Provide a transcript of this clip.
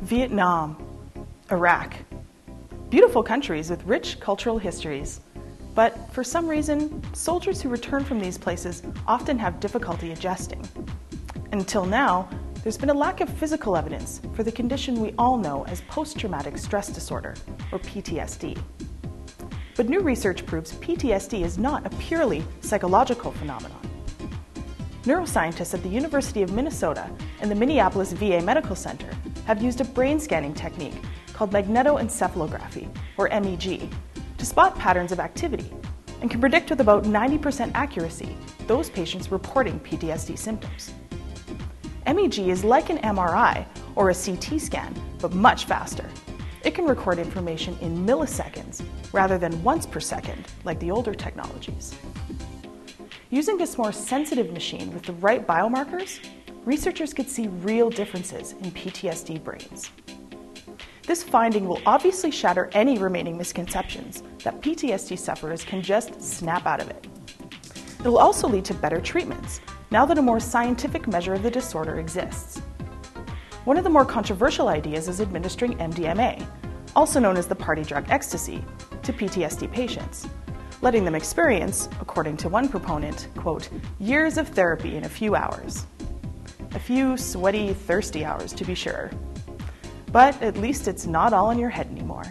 Vietnam, Iraq. Beautiful countries with rich cultural histories. But for some reason, soldiers who return from these places often have difficulty adjusting. Until now, there's been a lack of physical evidence for the condition we all know as post-traumatic stress disorder, or PTSD. But new research proves PTSD is not a purely psychological phenomenon. Neuroscientists at the University of Minnesota and the Minneapolis VA Medical Center have used a brain scanning technique called magnetoencephalography, or MEG, to spot patterns of activity and can predict with about 90% accuracy those patients reporting PTSD symptoms. MEG is like an MRI or a CT scan, but much faster. It can record information in milliseconds rather than once per second like the older technologies. Using this more sensitive machine with the right biomarkers, researchers could see real differences in PTSD brains. This finding will obviously shatter any remaining misconceptions that PTSD sufferers can just snap out of it. It will also lead to better treatments, now that a more scientific measure of the disorder exists. One of the more controversial ideas is administering MDMA, also known as the party drug ecstasy, to PTSD patients, letting them experience, according to one proponent, quote, years of therapy in a few hours. A few sweaty, thirsty hours, to be sure. But at least it's not all in your head anymore.